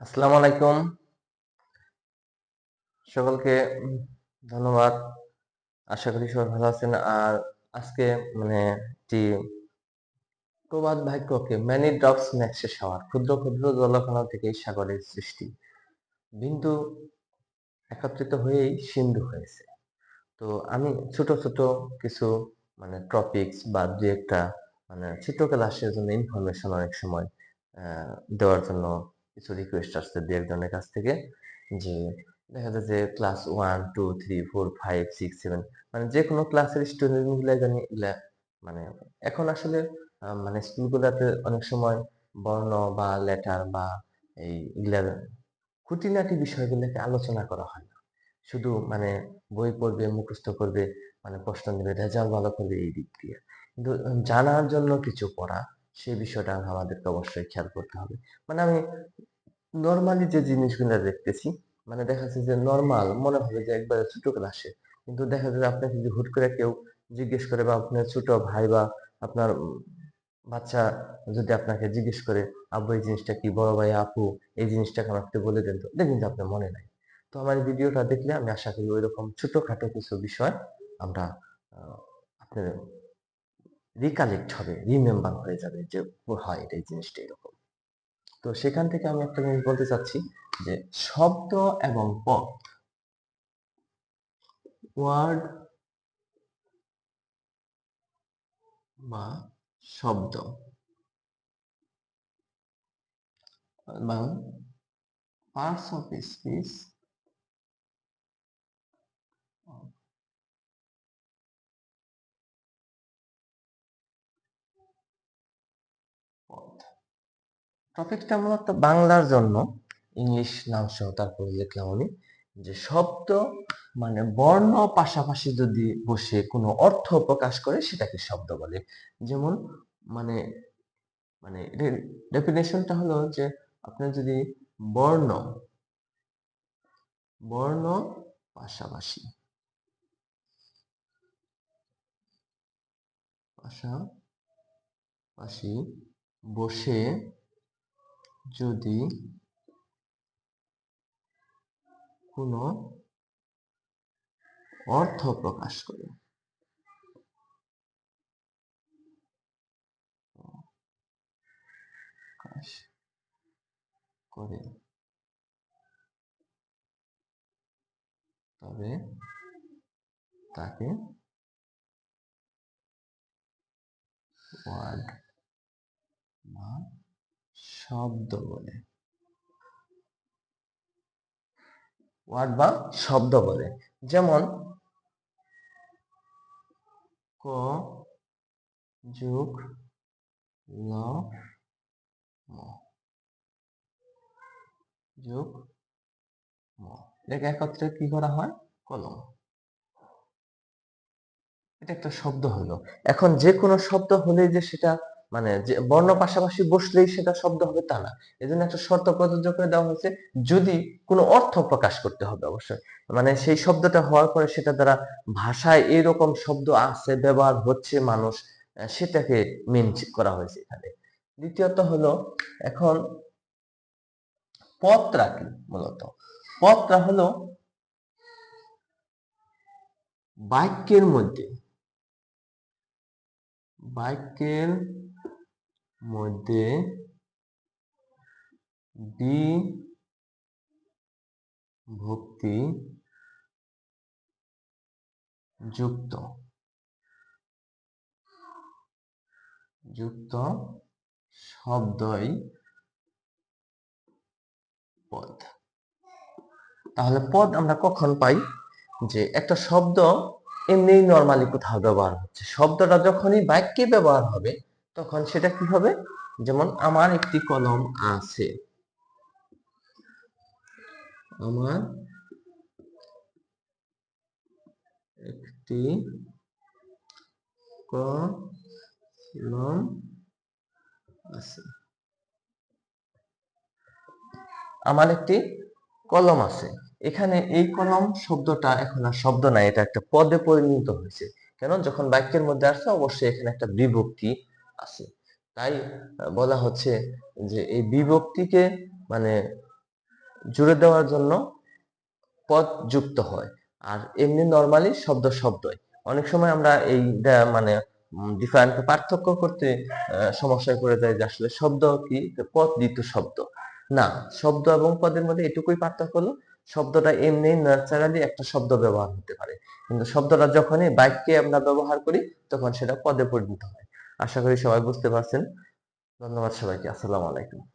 আসসালামু আলাইকুম সকলকে ধন্যবাদ। আশা করি সবাই ভালো আছেন। আর আজকে মানে একটি প্রবাদ বাক্যকে many drops makes a shower, ক্ষুদ্র ক্ষুদ্র জলকণা থেকেই সাগরের সৃষ্টি, বিন্দু একত্রিত হয়েই সিন্ধু হয়েছে। তো আমি ছোট ছোট কিছু টপিকস বা দু একটা ছোট ক্লাসের জন্য ইনফরমেশন অনেক সময় দেওয়ার জন্য কিছু রিকোয়েস্ট আসছে দু একজনের কাছ থেকে। যে দেখা যায় যে ক্লাস 1 2 3 4 5 6 7 যে কোনো ক্লাসের স্টুডেন্ট গুলা জানি এগুলা এখন আসলে স্কুলগুলোতে অনেক সময় বর্ণ বা লেটার বা এগুলার খুঁটিনাটি বিষয়গুলোকে আলোচনা করা হয় না। শুধু বই পড়বে, মুখস্থ করবে, প্রশ্ন দিবে, রেজাল্ট ভালো করবে এই দিক দিয়ে। কিন্তু জানার জন্য কিছু পড়া, সেই বিষয়টা আমাদেরকে অবশ্যই খেয়াল করতে হবে। আমি নরমালি যে জিনিসগুলো দেখতেছি, দেখা যাচ্ছে যে নরমাল মনে হবে যে একবারে ছোট ক্লাসে, কিন্তু দেখা যায় যে আপনাকে যদি হুট করে কেউ জিজ্ঞেস করে বা আপনার ছোট ভাই বা আপনার বাচ্চা যদি আপনাকে জিজ্ঞেস করে, আব্বু এই জিনিসটা কি, বড় ভাই আপু এই জিনিসটাকে আমাকে বলে দেন, তো দেখবেন যে আপনার মনে নাই। তো আমার এই ভিডিওটা দেখলে আমি আশা করি ওইরকম ছোটখাটো কিছু বিষয় আমরা আপনার রিকালেক্ট হবে, রিমেম্বার হয়ে যাবে যে হয় এটা এই জিনিসটা এরকম। তো সেখান থেকে আমি একটা জিনিস বলতে চাচ্ছি যে শব্দ এবং পদ, ওয়ার্ড বা শব্দ বা পার্টস অফ স্পিচ, পদ। টপিকটা মূলত বাংলার জন্য, ইংলিশ নাম সহ তারপরে লিখলাম আমি যে শব্দ বর্ণ পাশাপাশি যদি বসে কোনো অর্থ প্রকাশ করে সেটাকে শব্দ বলে। যেমন মানে মানে ডেফিনেশনটা হলো যে আপনার যদি বর্ণ বর্ণ পাশাপাশি পাশাপাশি বসে যদি কোনো অর্থ প্রকাশ করে, প্রকাশ করে তবে তাকে ওয়ার্ড বা শব্দ বলে। ওয়ার্ড বা শব্দ বলে। যেমন ক যোগ ল ম যোগ ম, এটাকে একত্রে কি করা হয়? কলম। এটা একটা শব্দ হলো। এখন যে কোনো শব্দ হলেই যে সেটা যে বর্ণ পাশাপাশি বসলেই সেটা শব্দ হবে তা না। এজন্য একটা শর্ত প্রযোজ্য করে দেওয়া হয়েছে, যদি কোনো অর্থ প্রকাশ করতে হবে অবশ্যই। সেই শব্দটা হওয়ার পরে সেটা দ্বারা ভাষায় এরকম শব্দ আছে, ব্যবহার হচ্ছে মানুষ, সেটাকে মেন করা হয়েছে এখানে। দ্বিতীয়ত হলো, এখন পদটা কি মূলত? পদটা হলো বাক্যের মধ্যে বাক্যের মধ্যে বিভক্তি যুক্ত যুক্ত শব্দই পদ। তাহলে পদ আমরা কখন পাই? যে একটা শব্দ এমনি নরমালি কোথাও ব্যবহার হচ্ছে, শব্দটা যখনই বাক্যে ব্যবহার হবে তখন সেটা কি হবে? যেমন আমার একটি কলম আছে, আমার একটি কলম আছে, আমার একটি কলম আছে। এখানে এই কলম শব্দটা এখন আর শব্দ নাই, এটা একটা পদে পরিণত হয়েছে। কেন? যখন বাক্যের মধ্যে আসছে অবশ্যই এখানে একটা বিভক্তি আছে। তাই বলা হচ্ছে যে এই বিভক্তিকে মানে জুড়ে দেওয়ার জন্য পদ যুক্ত হয়। আর এমনি নরমালি শব্দ শব্দই। অনেক সময় আমরা এইটা মানে ডিফারেন্ট পার্থক্য করতে সমস্যায় পড়ে যাই যে আসলে শব্দ কি পদ দ্বিতীয় শব্দ। না, শব্দ এবং পদের মধ্যে এটুকুই পার্থক্য হলো শব্দটা এমনি ন্যাচারালি একটা শব্দ ব্যবহার হতে পারে। কিন্তু শব্দটা যখনই বাক্যে আমরা ব্যবহার করি তখন সেটা পদে পরিণত হয়। আশা করি সবাই বুঝতে পারছেন। ধন্যবাদ সবাইকে। আসসালামু আলাইকুম।